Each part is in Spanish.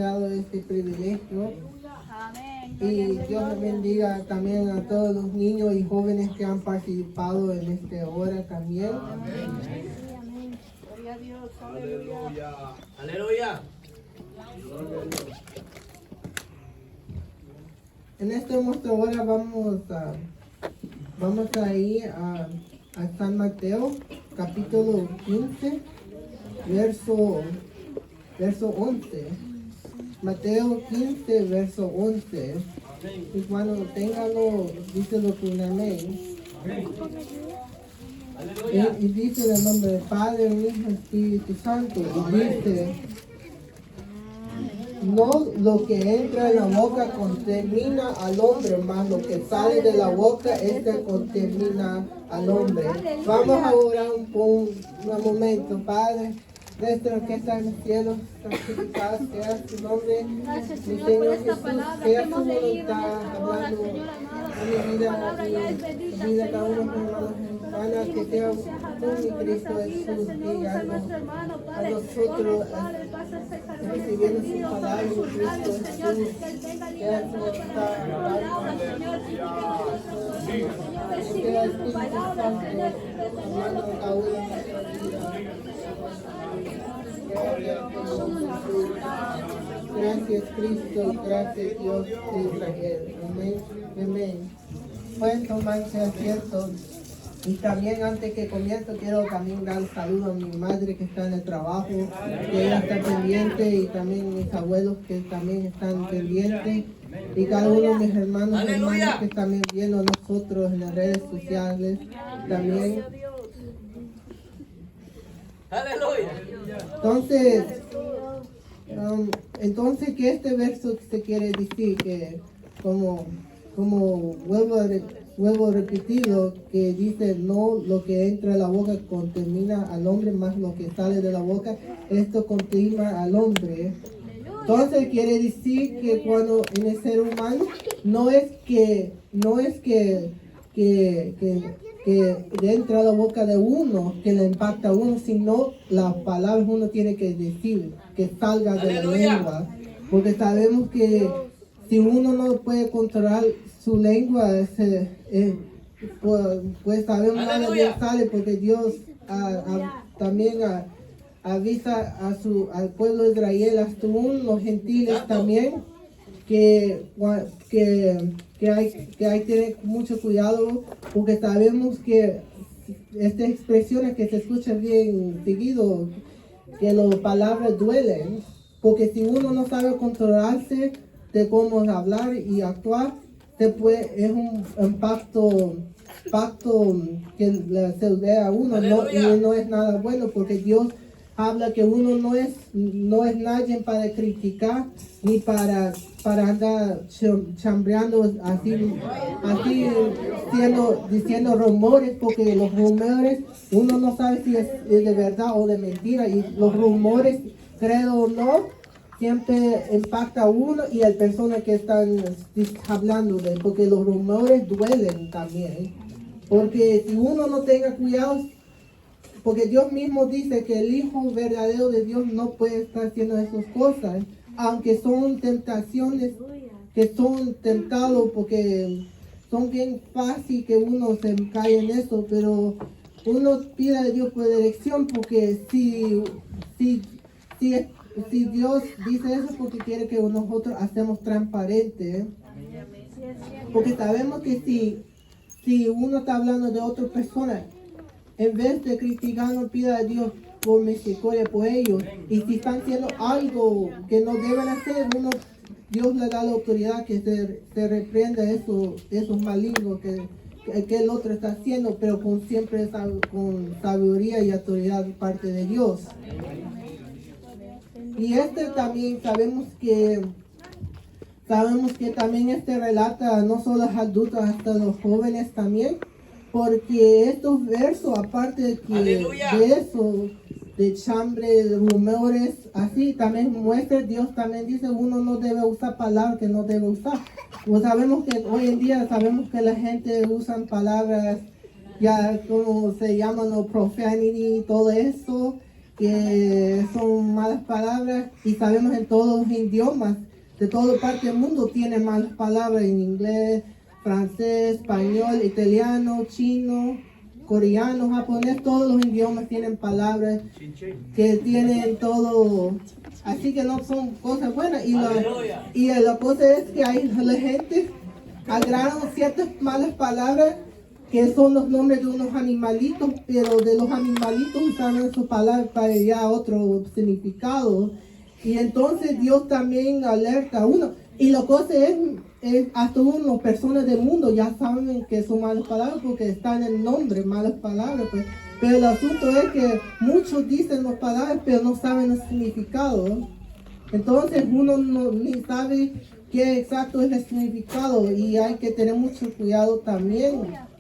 dado este privilegio Amén. y Dios bendiga también a todos los niños y jóvenes que han participado en esta hora también. Amén. Gloria a Dios. Aleluya. Aleluya. En esta hermosa hora vamos a ir a San Mateo, capítulo 15, verso 11. Mateo 15, verso 11. Y cuando téngalo, díselo con amén. Y dice en el nombre del Padre, del Hijo y Espíritu Santo. Y dice: no lo que entra en la boca contamina al hombre, mas lo que sale de la boca, este contamina al hombre. Vamos a orar un momento, Padre nuestro que está en el cielo, santificado sea tu nombre. Gracias, Mi Señor, por Señor esta Jesús, palabra que sea tu hemos leído en voluntad esta hora, hablando Señor amado. a mi vida Tu palabra ya es y bendita, vida Señor cada uno de mis amado. hermanos y Pero hermanas, que pedimos que sea tú seas tú, hablando mi en Cristo nuestra vida, Jesús, Señor. Usa a guiando nuestro hermano, a Padre. nosotros, Con el Padre, pasa a ser cargado recibiendo su encendido palabra, sobre sus Cristo labios, Señor. Jesús. Que él tenga Sea tu libertad voluntad para hablar palabras, Señor. Y que nosotros podamos, Señor, sea recibir tu Espíritu palabra, Santo, Señor. Retener lo que cada tú uno de quieres, nuestras vidas. Señor. Gracias Cristo y gracias Dios de Israel. Amén. Amén. Pueden tomarse asientos. Y también antes que comienzo quiero también dar un saludo a mi madre que está en el trabajo, que ella está pendiente, y también mis abuelos que también están pendientes, y cada uno de mis hermanos y hermanas que están viendo a nosotros en las redes sociales también. Aleluya. Entonces que este verso se quiere decir que como vuelvo a repetirlo, que dice: no lo que entra en la boca contamina al hombre, más lo que sale de la boca, esto contamina al hombre. Entonces quiere decir que cuando en el ser humano no es que entra a la boca de uno que le impacta a uno, sino las palabras uno tiene que decir, que salga de la lengua. Porque sabemos que si uno no puede controlar su lengua, pues sabemos nada bien sale, porque Dios también avisa al pueblo de Israel, hasta los gentiles también, que hay que tener mucho cuidado, porque sabemos que estas expresiones que se escuchan bien seguido, que las palabras duelen, porque si uno no sabe controlarse de cómo hablar y actuar, es un pacto que se vea a uno, y no es nada bueno, porque Dios habla que uno no es nadie para criticar ni para andar chambreando así diciendo rumores, porque los rumores uno no sabe si es de verdad o de mentira, y los rumores, creo o no, siempre impacta a uno y a la persona que están hablando de, porque los rumores duelen también, porque si uno no tenga cuidado, porque Dios mismo dice que el Hijo verdadero de Dios no puede estar haciendo esas cosas, aunque son tentaciones que son tentados, porque son bien fácil que uno se cae en eso, pero uno pide a Dios por dirección, porque si Dios dice eso, porque quiere que nosotros hacemos transparente, ¿eh? Porque sabemos que si uno está hablando de otra persona, en vez de criticar, pida a Dios por misericordia por ellos. Y si están haciendo algo que no deben hacer, Dios le da la autoridad que se reprenda esos malignos que el otro está haciendo, pero siempre con sabiduría y autoridad de parte de Dios. Y también sabemos que también relata no solo a los adultos, hasta los jóvenes también, porque estos versos, aparte de eso, de chambre, de rumores, así también muestra, Dios también dice, uno no debe usar palabras que no debe usar. Pues sabemos que hoy en día que la gente usa palabras ya como se llaman, profanity y todo eso, que son malas palabras y sabemos en todos los idiomas, de toda parte del mundo tienen malas palabras en inglés, francés, español, italiano, chino, coreano, japonés, todos los idiomas tienen palabras que tienen todo, así que no son cosas buenas. Y la cosa es que hay la gente agarran ciertas malas palabras que son los nombres de unos animalitos, pero de los animalitos usaron sus palabras para ya otro significado. Y entonces Dios también alerta a uno. Y la cosa es hasta uno, personas del mundo ya saben que son malas palabras porque están en el nombre, malas palabras. Pues. Pero el asunto es que muchos dicen las palabras pero no saben el significado. Entonces uno ni sabe qué exacto es el significado y hay que tener mucho cuidado también.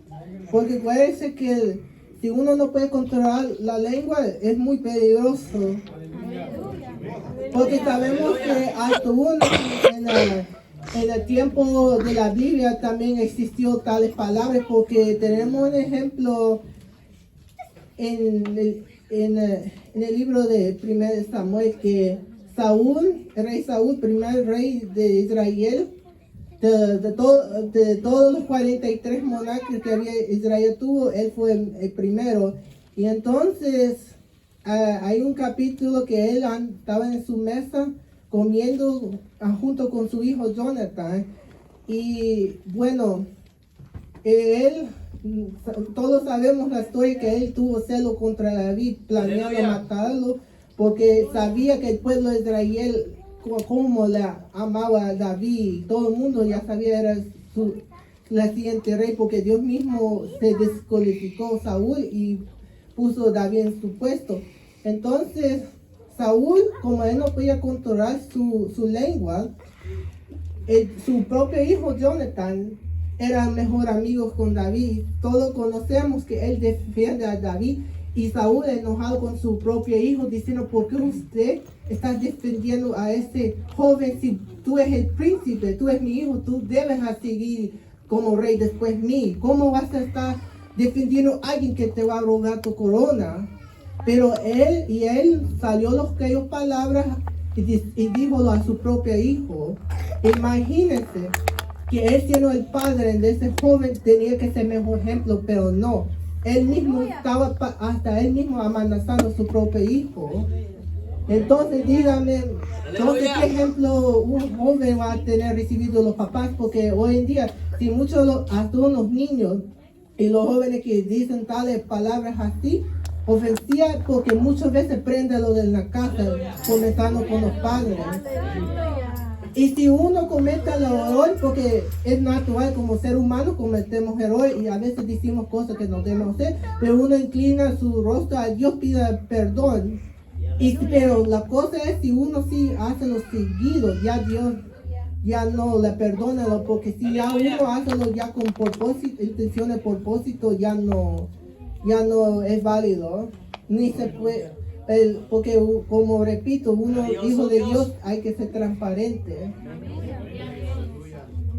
Porque parece que si uno no puede controlar la lengua es muy peligroso. Porque sabemos que hasta uno en el tiempo de la Biblia también existió tales palabras, porque tenemos un ejemplo en el libro de 1 Samuel que Saúl, el rey Saúl, primer rey de Israel, de todos los 43 monarcas que había Israel tuvo, él fue el primero. Y entonces hay un capítulo que él estaba en su mesa comiendo junto con su hijo Jonathan. Y bueno, todos sabemos la historia que él tuvo celo contra David, planeando matarlo, porque sabía que el pueblo de Israel, como la amaba a David, todo el mundo ya sabía era la siguiente rey, porque Dios mismo se descalificó a Saúl y puso a David en su puesto. Entonces Saúl, como él no podía controlar su lengua, su propio hijo Jonathan era el mejor amigo con David. Todos conocemos que él defiende a David. Y Saúl, enojado con su propio hijo, diciendo: ¿por qué usted está defendiendo a este joven? Si tú eres el príncipe, tú eres mi hijo, tú debes seguir como rey después de mí. ¿Cómo vas a estar defendiendo a alguien que te va a robar tu corona? Pero él salió los aquellas palabras y dijo a su propio hijo. Imagínense que él, siendo el padre de ese joven, tenía que ser mejor ejemplo, pero no. Él mismo estaba hasta él mismo amenazando a su propio hijo. Entonces dígame, entonces, ¿qué ejemplo un joven va a tener recibido los papás? Porque hoy en día, si muchos, hasta los niños y los jóvenes que dicen tales palabras así, ofensivas, porque muchas veces prende lo de la casa, comenzando con los padres. Y si uno comete el error, porque es natural como ser humano, cometemos errores y a veces decimos cosas que no debemos hacer, pero uno inclina su rostro a Dios, pide perdón. Pero la cosa es, si uno sí hace lo seguido, ya Dios ya no le perdona, porque si ya uno hace lo ya con propósito, intención de propósito, ya no es válido, ni se puede. Porque como repito, uno hijo de Dios hay que ser transparente.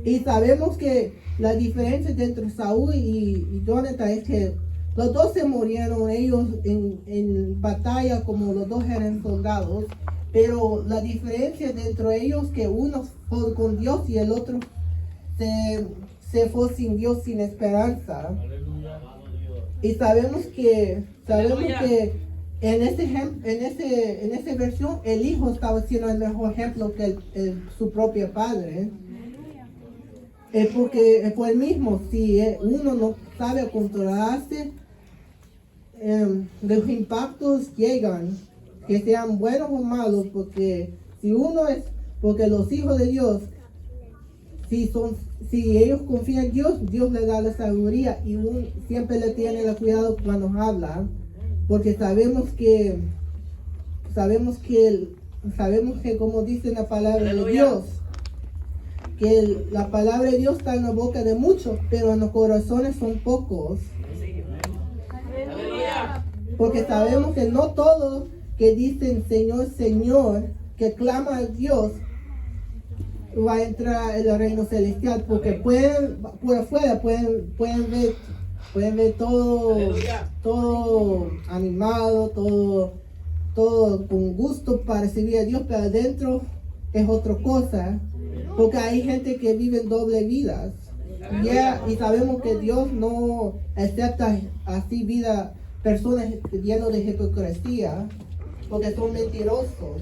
Y sabemos que la diferencia entre Saúl y Jonathan es que los dos se murieron ellos en batalla, como los dos eran soldados, pero la diferencia entre ellos que uno fue con Dios y el otro se fue sin Dios, sin esperanza. Y sabemos que en esa versión el hijo estaba siendo el mejor ejemplo que su propio padre. Porque fue el mismo, si uno no sabe controlarse, los impactos llegan, que sean buenos o malos, porque porque los hijos de Dios, si ellos confían en Dios, Dios les da la sabiduría y siempre le tiene el cuidado cuando habla. Porque sabemos que como dice la palabra de Dios, que la palabra de Dios está en la boca de muchos, pero en los corazones son pocos. Porque sabemos que no todos que dicen Señor, Señor, que claman a Dios, va a entrar en el reino celestial, porque por afuera pueden ver todo animado, todo todo con gusto para servir a Dios, pero adentro es otra cosa, porque hay gente que vive en doble vidas. Y sabemos que Dios no acepta así vida, personas llenas de hipocresía, porque son mentirosos.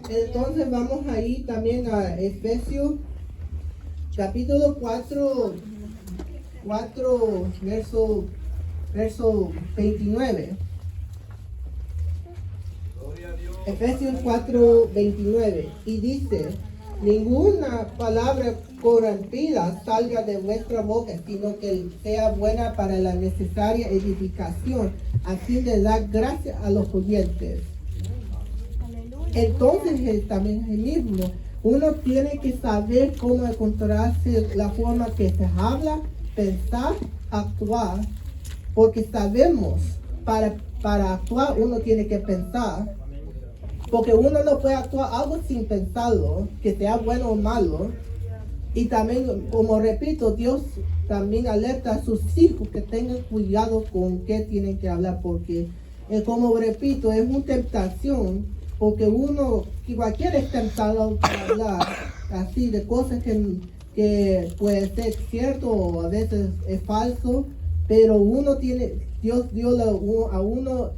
Entonces vamos ahí también a Efesios capítulo 4, verso 29. Efesios 4:29 y dice: ninguna palabra corrompida salga de vuestra boca, sino que sea buena para la necesaria edificación, a fin de dar gracia a los oyentes. Entonces también es el mismo. Uno tiene que saber cómo encontrarse la forma que se habla, pensar, actuar, porque sabemos, para actuar uno tiene que pensar, porque uno no puede actuar algo sin pensarlo, que sea bueno o malo. Y también, como repito, Dios también alerta a sus hijos que tengan cuidado con qué tienen que hablar, porque como repito, es una tentación, porque cualquiera es tentado para hablar así de cosas que puede ser cierto o a veces es falso, pero Dios dio a uno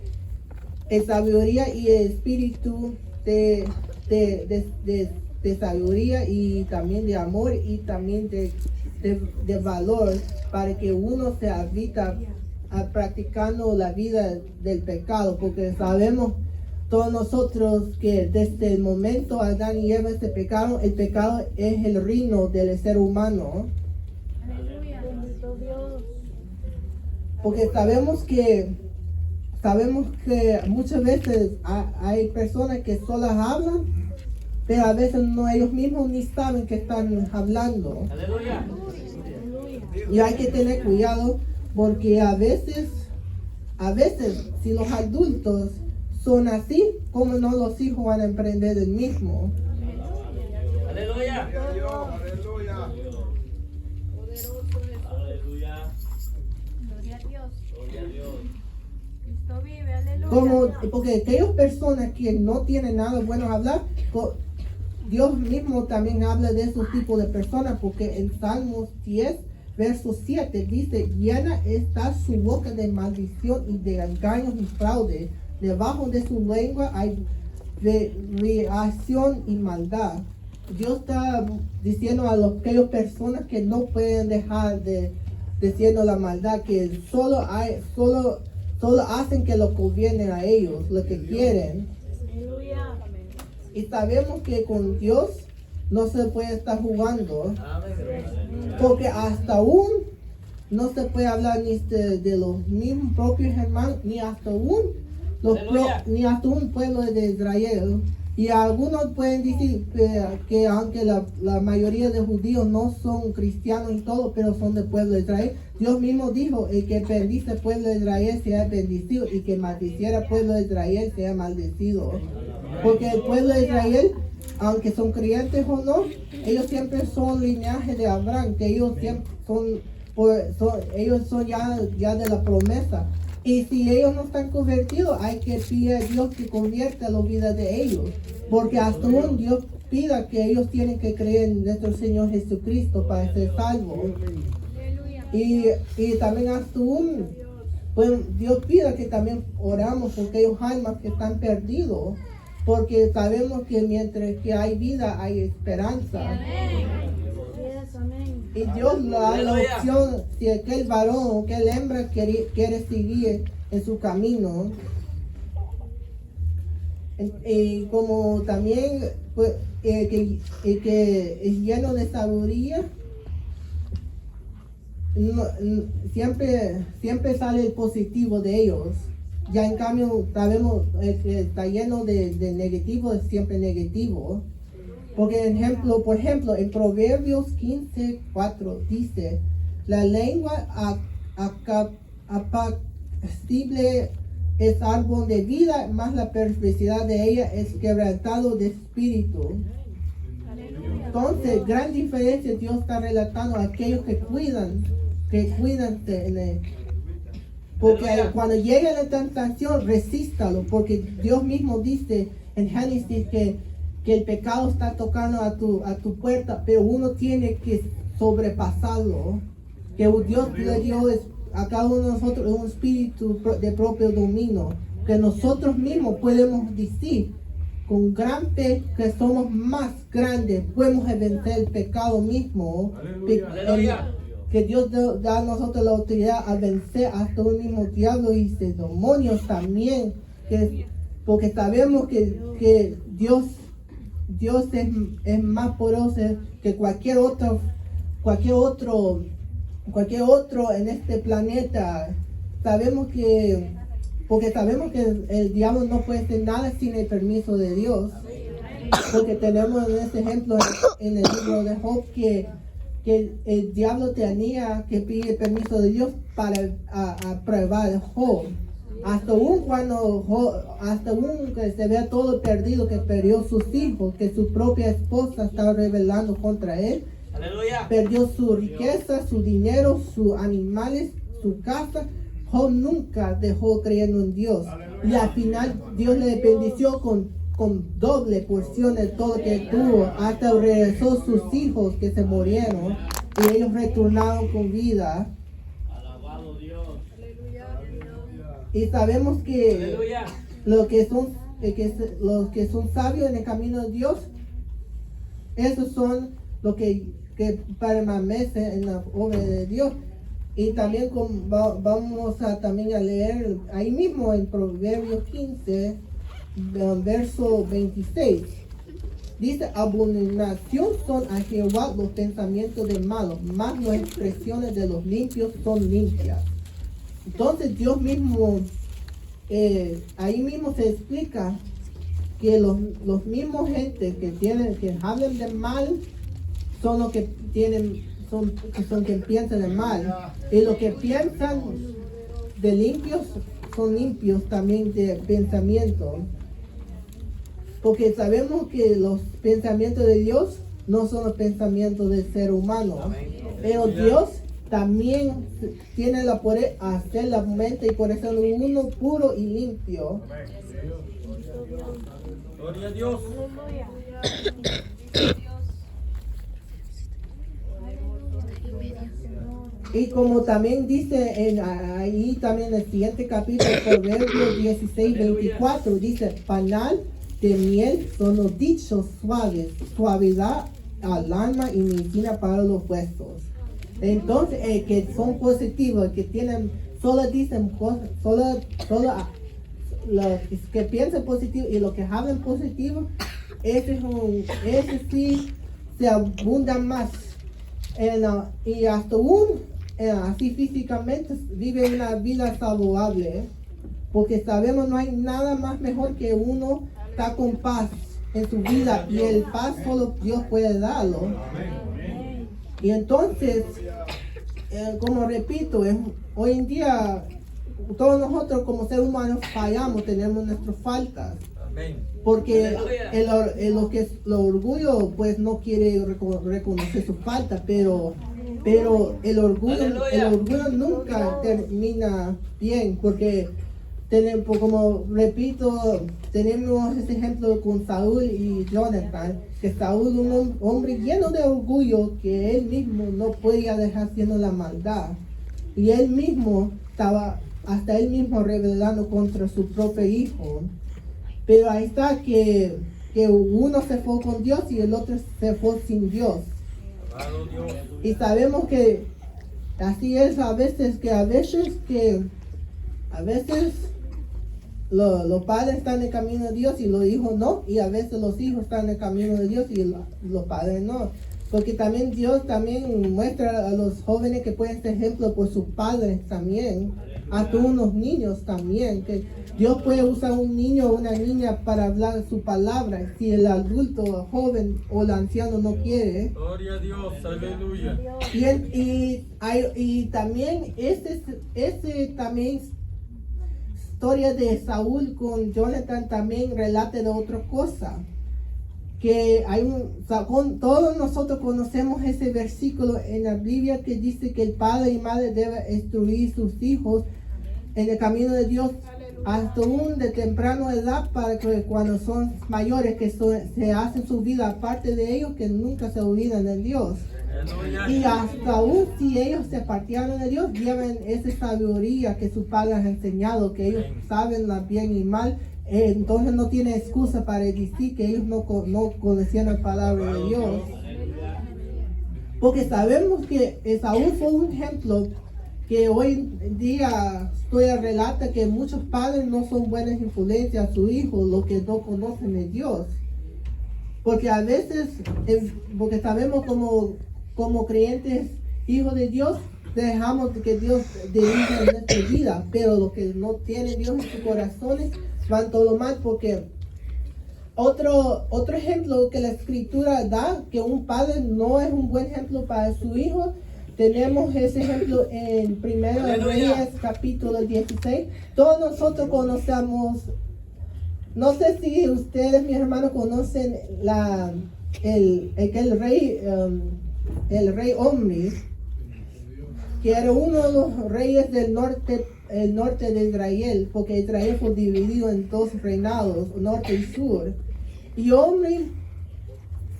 sabiduría y espíritu de sabiduría y también de amor y también de valor, para que uno se habita practicando la vida del pecado, porque sabemos todos nosotros que desde el momento Adán y Eva se pecaron, el pecado es el reino del ser humano. Aleluya. Bendito Dios. Porque sabemos que muchas veces hay personas que solas hablan, pero a veces no ellos mismos ni saben que están hablando. Aleluya. Y hay que tener cuidado, porque a veces si los adultos son así, como no los hijos van a emprender el mismo. Aleluya. Aleluya. Poderoso Jesús. Aleluya. Gloria a Dios. Gloria a Dios. Cristo vive, aleluya. Porque aquellas personas que no tienen nada bueno a hablar, Dios mismo también habla de esos tipos de personas, porque en Salmos 10, verso 7 dice: llena está su boca de maldición y de engaños y fraude. Debajo de su lengua hay reacción y maldad. Dios está diciendo a aquellas personas que no pueden dejar de diciendo la maldad, que solo hacen que lo conviene a ellos, lo que quieren. Aleluya. Y sabemos que con Dios no se puede estar jugando, porque hasta aún no se puede hablar ni de los mismos propios hermanos, ni hasta aún ni hasta un pueblo de Israel. Y algunos pueden decir que aunque la mayoría de judíos no son cristianos y todo, pero son del pueblo de Israel, Dios mismo dijo: el que bendice al pueblo de Israel sea bendecido, y que maldiciera al pueblo de Israel sea maldecido. Porque el pueblo de Israel, aunque son creyentes o no, ellos siempre son linaje de Abraham, que ellos siempre son ya de la promesa. Y si ellos no están convertidos, hay que pedir a Dios que convierta la vida de ellos. Porque hasta un Dios pida que ellos tienen que creer en nuestro Señor Jesucristo para ser salvos. Aleluya. Y también hasta Dios pida que también oramos por aquellos almas que están perdidos. Porque sabemos que mientras que hay vida, hay esperanza. Yes, amén. Y Dios le da la opción, si aquel varón o aquel hembra quiere seguir en su camino. Y como también pues, que es lleno de sabiduría, siempre sale el positivo de ellos. Ya en cambio sabemos que está lleno de negativo, es siempre negativo. Porque por ejemplo, en Proverbios 15:4 dice: la lengua apacible es árbol de vida, más la perversidad de ella es quebrantado de espíritu. Entonces, gran diferencia Dios está relatando a aquellos que cuidan Porque Aleluya. cuando llegue la tentación, resístalo, porque Dios mismo dice en Génesis que el pecado está tocando a tu puerta, pero uno tiene que sobrepasarlo. Que Dios le dio a cada uno de nosotros un espíritu de propio dominio, que nosotros mismos podemos decir con gran fe que somos más grandes, podemos vencer el pecado mismo. Aleluya. Que Dios da a nosotros la autoridad a vencer hasta un mismo diablo y demonios también, porque sabemos que Dios es más poderoso que cualquier otro en este planeta. Porque sabemos que el diablo no puede hacer nada sin el permiso de Dios. Porque tenemos este ejemplo en el libro de Job que el diablo tenía que pedir permiso de Dios para probar a Job. Hasta aún que se vea todo perdido, que perdió sus hijos, que su propia esposa estaba rebelando contra él. Aleluya. Perdió su riqueza, su dinero, sus animales, su casa. Job nunca dejó creyendo en Dios. Y al final Dios le bendició con doble porción de todo que tuvo. Hasta regresó sus hijos que se murieron. Y ellos retornaron con vida. Alabado Dios. Y sabemos que Aleluya. los que son sabios en el camino de Dios, esos son los que permanecen en la obra de Dios. Y también vamos también a leer ahí mismo en Proverbios 15, verso 26. Dice: abominación son a Jehová los pensamientos de malos, mas las expresiones de los limpios son limpias. Entonces Dios mismo, ahí mismo se explica que los mismos gente que hablan de mal son los que piensan de mal, y los que piensan de limpios son limpios también de pensamiento, porque sabemos que los pensamientos de Dios no son los pensamientos del ser humano. Pero Dios también tiene la poder a hacer la mente y por eso es uno puro y limpio. Gloria a Dios. Aleluya. Y como también dice ahí también en el siguiente capítulo, Proverbios 16:24, dice: panal de miel son los dichos suaves, suavidad al alma y medicina para los huesos. Entonces, que son positivos, que tienen, solo dicen cosas, solo los que piensan positivo y los que hablan positivo, ese sí se abundan más. Y hasta así físicamente vive una vida saludable, porque sabemos no hay nada más mejor que uno está con paz en su vida, y el paz solo Dios puede darlo. Y entonces, como repito, hoy en día todos nosotros como seres humanos fallamos, tenemos nuestras faltas. Amén. Porque Aleluya. el orgullo pues no quiere reconocer su falta, pero el orgullo nunca termina bien, porque como repito, tenemos este ejemplo con Saúl y Jonathan, que Saúl, un hombre lleno de orgullo, que él mismo no podía dejar haciendo la maldad, y él mismo estaba hasta él mismo rebelando contra su propio hijo. Pero ahí está que uno se fue con Dios y el otro se fue sin Dios. Alabado Dios. Y sabemos que así es a veces los padres están en el camino de Dios y los hijos no, y a veces los hijos están en el camino de Dios y los padres no. Porque también Dios también muestra a los jóvenes que pueden ser ejemplo por sus padres también, a todos unos niños también, que Dios puede usar un niño o una niña para hablar su palabra, si el adulto, el joven o el anciano no quiere. Gloria a Dios. Aleluya. Y también ese también historia de Saúl con Jonathan también relata de otra cosa, que todos nosotros conocemos ese versículo en la Biblia que dice que el padre y madre deben instruir sus hijos en el camino de Dios hasta un de temprana edad, para que cuando son mayores se hacen su vida aparte de ellos, que nunca se olvidan de Dios. Y hasta aún si ellos se partieron de Dios, llevan esa sabiduría que sus padres han enseñado, que ellos saben la bien y mal. Entonces no tiene excusa para decir que ellos no conocían la palabra de Dios. Porque sabemos que Esaú fue un ejemplo que hoy en día historia relata que muchos padres no son buenas influencias a su hijo, los que no conocen de Dios. Porque a veces, porque sabemos como creyentes, hijos de Dios, dejamos que Dios dirija nuestra vida, pero los que no tienen Dios en sus corazones van todo mal, porque otro ejemplo que la escritura da, que un padre no es un buen ejemplo para su hijo, tenemos ese ejemplo en 1 Reyes capítulo 16. Todos nosotros conocemos, no sé si ustedes, mis hermanos, conocen el rey Omri, que era uno de los reyes del norte, el norte de Israel, porque Israel fue dividido en dos reinados, norte y sur. Y Omri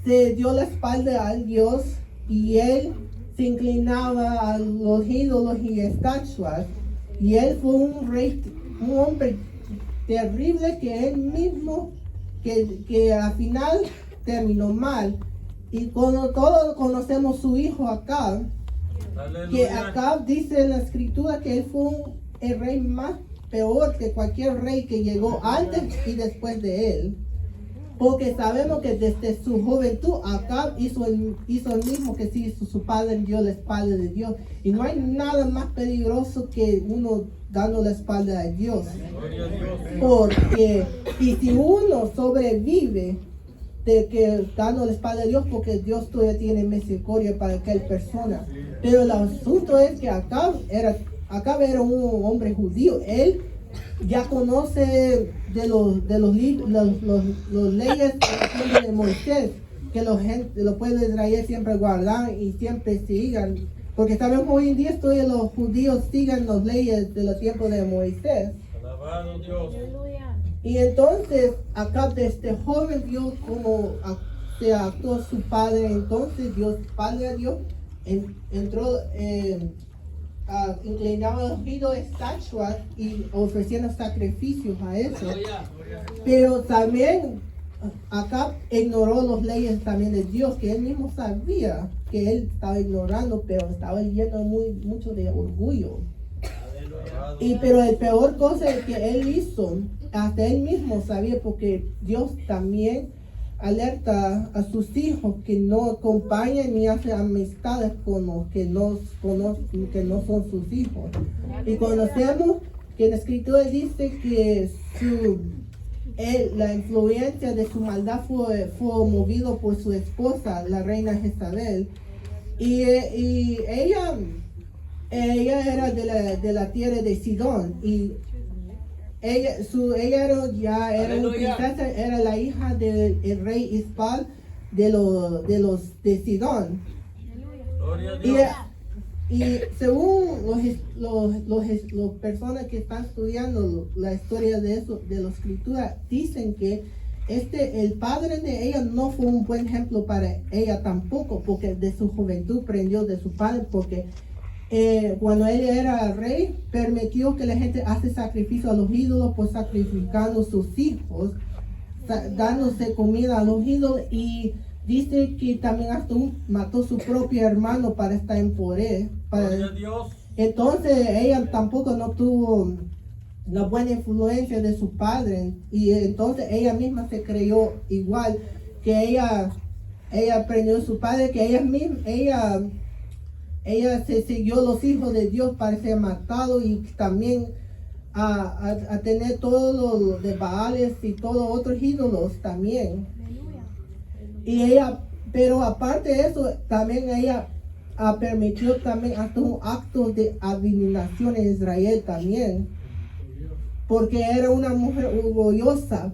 se dio la espalda al Dios y él se inclinaba a los ídolos y estatuas. Y él fue un hombre terrible, que él mismo, que al final terminó mal. Y cuando todos conocemos su hijo Acab, que Acab dice en la escritura que él fue el rey más peor que cualquier rey que llegó antes y después de él. Porque sabemos que desde su juventud Acab hizo el mismo que sí hizo su padre, dio la espalda de Dios. Y no hay nada más peligroso que uno dando la espalda a Dios. Porque, y si uno sobrevive de que dando la espalda a Dios, porque Dios todavía tiene misericordia para aquella persona. Pero el asunto es que Acab era un hombre judío. Él ya conoce de los leyes de Moisés, que los pueblos de Israel siempre guardan y siempre sigan, porque sabemos hoy en día todavía los judíos sigan las leyes de los tiempos de Moisés. Alabado Dios. Y entonces acá desde joven vio cómo se actuó su padre. Entonces Dios, padre a Dios, entró inclinaba los ídolos, estatuas, y ofreciendo sacrificios a eso. Pero también acá ignoró las leyes también de Dios, que él mismo sabía que él estaba ignorando, pero estaba lleno mucho de orgullo. Pero el peor cosa que él hizo, hasta él mismo sabía, porque Dios también alerta a sus hijos que no acompañen ni hacen amistades con los que no son sus hijos. Y conocemos que la escritura dice que la influencia de su maldad fue movido por su esposa, la reina Jezabel. Y ella era de la tierra de Sidón, y ella era una princesa, era la hija del rey Isbal de Sidón. Y según las personas que están estudiando la historia de la escritura, dicen que el padre de ella no fue un buen ejemplo para ella tampoco, porque de su juventud aprendió de su padre, porque cuando él era rey, permitió que la gente hace sacrificio a los ídolos, pues sacrificando sus hijos, dándose comida a los ídolos, y dice que también hasta mató a su propio hermano para estar en poder. Entonces ella tampoco no tuvo la buena influencia de su padre, y entonces ella misma se creyó igual, que ella aprendió a su padre, que ella se siguió los hijos de Dios para ser matado, y también a tener todo lo de Baales y todos otros ídolos también. Pero aparte de eso, también ella permitió también hasta un acto de abominación en Israel también, porque era una mujer orgullosa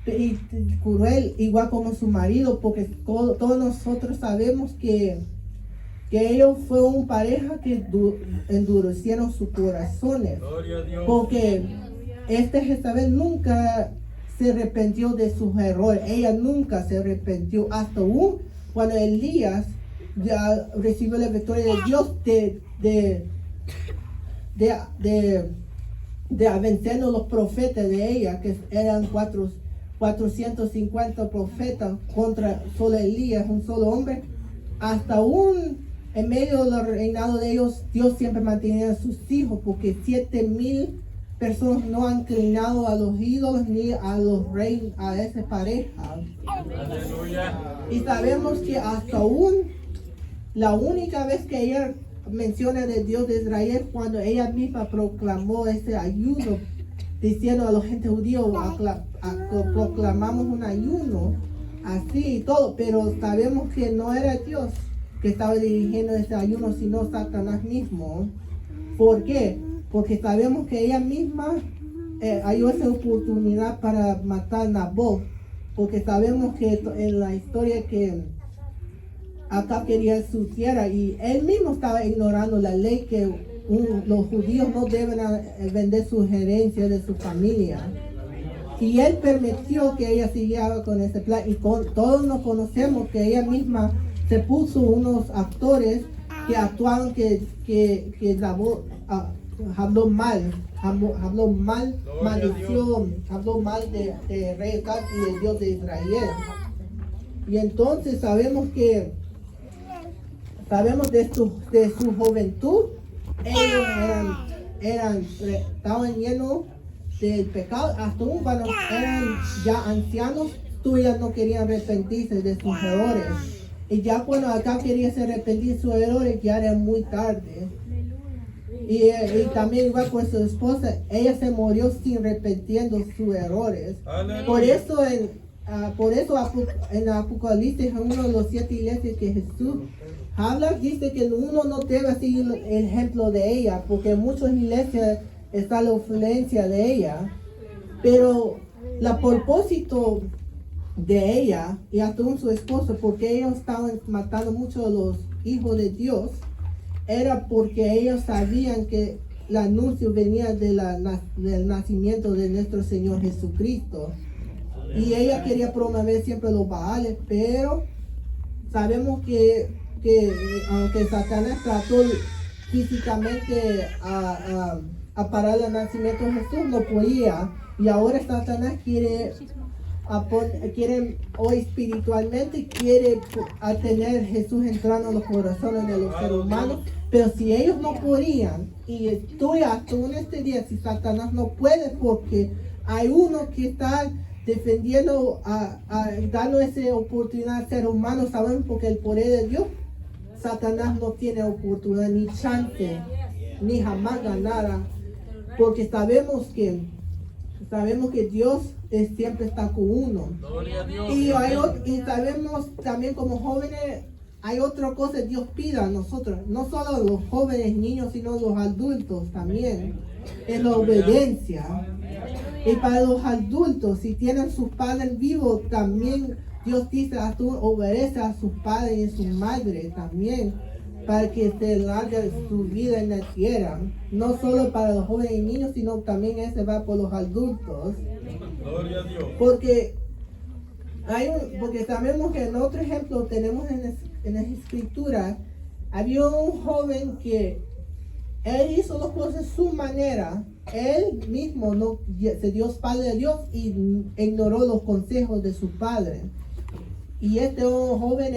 y cruel, igual como su marido, porque todos nosotros sabemos que que ellos fueron una pareja que endurecieron sus corazones. Gloria a Dios. Porque Jezabel nunca se arrepintió de sus errores. Ella nunca se arrepintió. Hasta aún cuando Elías ya recibió la victoria de Dios de vencer a los profetas de ella, que eran 450 profetas contra solo Elías, un solo hombre. Hasta aún en medio del reinado de ellos, Dios siempre mantenía a sus hijos, porque 7,000 personas no han inclinado a los ídolos ni a los reyes, a esa pareja. Aleluya. Y sabemos que hasta aún la única vez que ella menciona de Dios de Israel, cuando ella misma proclamó ese ayuno, diciendo a los gentes judíos, proclamamos un ayuno, así y todo, pero sabemos que no era Dios que estaba dirigiendo ese ayuno, sino Satanás mismo. ¿Por qué? Porque sabemos que ella misma halló esa oportunidad para matar a Nabot, porque sabemos que en la historia que Acab quería su tierra y él mismo estaba ignorando la ley que los judíos no deben vender sus herencias de su familia. Y él permitió que ella siguiera con ese plan. Y todos nos conocemos que ella misma se puso unos actores que actuaron que habló mal, maldición, habló mal de rey Acab y del Dios de Israel. Y entonces sabemos de su juventud, ellos estaban llenos del pecado, hasta aún cuando eran ya ancianos, todavía no querían arrepentirse de sus errores. Y ya cuando acá quería se arrepentir de sus errores, ya era muy tarde. Y también igual con su esposa, ella se murió sin arrepentiendo sus errores. Aleluya. Por eso en Apocalipsis, en uno de los 7 iglesias que Jesús habla, dice que uno no debe seguir el ejemplo de ella, porque en muchas iglesias está la influencia de ella, pero el propósito de ella y hasta su esposo, porque ellos estaban matando mucho a los hijos de Dios, era porque ellos sabían que el anuncio venía del nacimiento de nuestro Señor Jesucristo. Y ella quería promover siempre los Baales, pero sabemos que aunque Satanás trató físicamente a parar el nacimiento de Jesús, no podía. Y ahora Satanás quiere hoy espiritualmente, quiere tener Jesús entrando en los corazones de los seres humanos. Pero si ellos no podían, y estoy hasta este día, si Satanás no puede, porque hay uno que está defendiendo, dando esa oportunidad al ser humano, sabemos porque el poder de Dios, Satanás no tiene oportunidad ni chance, ni jamás ganará, porque sabemos que Dios siempre está con uno. Gloria a Dios. Y sabemos también como jóvenes, hay otra cosa que Dios pide a nosotros, no solo a los jóvenes niños, sino a los adultos también, es la obediencia. Y para los adultos, si tienen sus padres vivos, también Dios dice, obedece a sus padres y a su madre también, para que se largue su vida en la tierra. No solo para los jóvenes y niños, sino también ese va por los adultos. Gloria a Dios. Porque sabemos que en otro ejemplo tenemos en las escrituras, había un joven que él hizo las cosas a su manera. Él mismo no se dio espalda a Dios y ignoró los consejos de su padre. Y este joven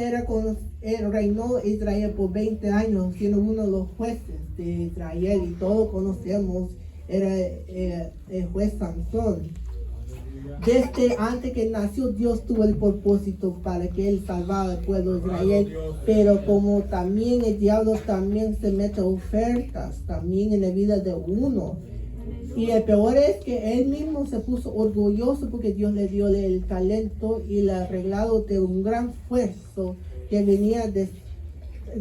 reinó Israel por 20 años, siendo uno de los jueces de Israel. Y todos conocemos, era el juez Sansón. Desde antes que nació, Dios tuvo el propósito para que él salvara al pueblo de Israel. Pero como también el diablo también se mete ofertas también en la vida de uno. Y el peor es que él mismo se puso orgulloso porque Dios le dio el talento y el arreglado de un gran esfuerzo que venía de...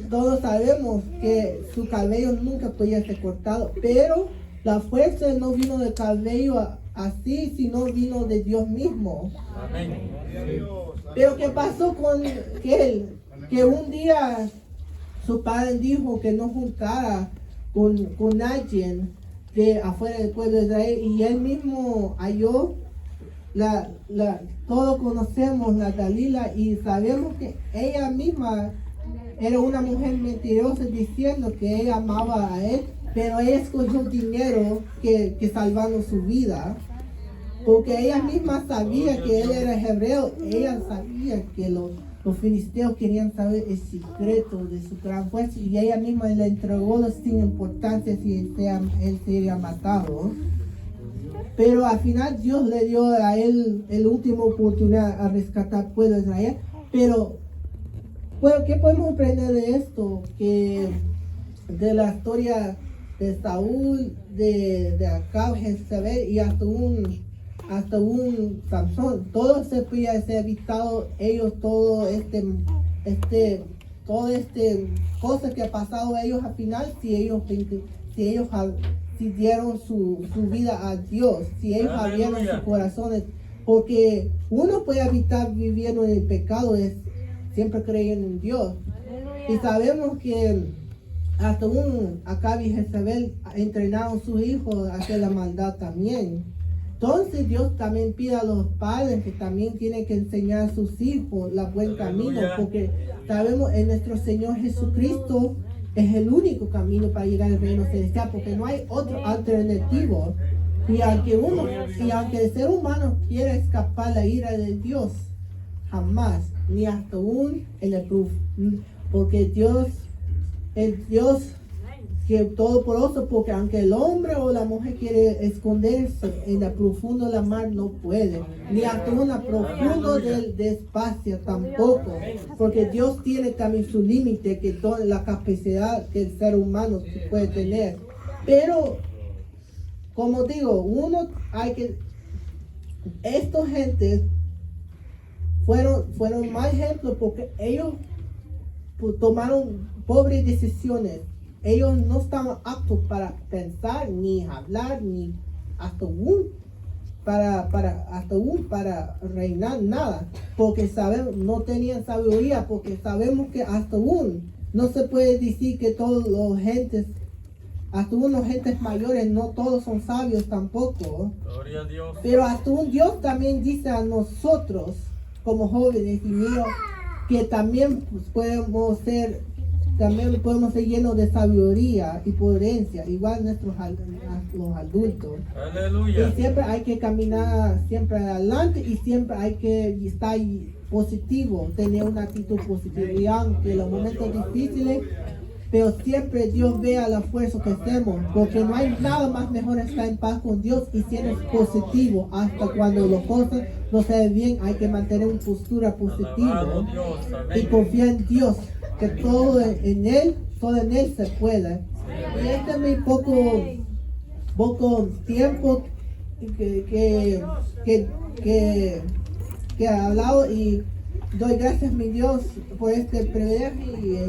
Todos sabemos que su cabello nunca podía ser cortado, pero la fuerza no vino del cabello así, sino vino de Dios mismo. Amén. Pero ¿qué pasó con él? Que un día su padre dijo que no juntara con nadie de afuera del pueblo de Israel, y él mismo halló todos conocemos la Dalila y sabemos que ella misma era una mujer mentirosa diciendo que ella amaba a él, pero ella escogió dinero que salvando su vida, porque ella misma sabía que él era hebreo. Ella sabía que los filisteos querían saber el secreto de su gran fuerza, y ella misma le entregó sin importancia si él se había matado. Pero al final Dios le dio a él la última oportunidad a rescatar al pueblo de Israel. Pero, bueno, ¿qué podemos aprender de esto? Que de la historia de Saúl, de Acab, Jezabel y hasta un Samson, todo se podía ser evitado. Ellos todo cosa que ha pasado a ellos al final, si ellos dieron su vida a Dios, si ellos abrieron sus corazones, porque uno puede evitar viviendo en el pecado, es siempre creyendo en Dios. Y sabemos que hasta Acab y Jezabel entrenaron a sus hijos a hacer la maldad también. Entonces Dios también pide a los padres que también tienen que enseñar a sus hijos el buen camino, porque sabemos en nuestro Señor Jesucristo es el único camino para llegar al reino celestial, porque no hay otro alternativo. Y aunque el ser humano quiera escapar la ira de Dios, jamás, ni hasta aún en el proof, porque Dios es Dios que todopoderoso, porque aunque el hombre o la mujer quiere esconderse en la profundo de la mar, no puede, ni hasta una profundo del espacio tampoco, porque Dios tiene también su límite, que toda la capacidad que el ser humano puede tener. Pero como digo, estos gentes fueron más ejemplos, porque ellos tomaron pobres decisiones. Ellos no estaban aptos para pensar, ni hablar, ni hasta aún para reinar nada, porque sabemos, no tenían sabiduría, porque sabemos que hasta aún no se puede decir que todos los gentes, hasta aún los gentes mayores, no todos son sabios tampoco. Gloria a Dios. Pero hasta un Dios también dice a nosotros como jóvenes y niños que también podemos ser llenos de sabiduría y prudencia, igual los adultos. Aleluya. Y siempre hay que caminar siempre adelante, y siempre hay que estar positivo, tener una actitud positiva, aunque los momentos difíciles, pero siempre Dios vea la fuerza que hacemos, porque no hay nada más mejor estar en paz con Dios y ser positivo. Hasta cuando las cosas no se ven bien, hay que mantener una postura positiva y confiar en Dios, que todo en Él se puede. Y este es mi poco tiempo que he hablado, y doy gracias a mi Dios por este privilegio, y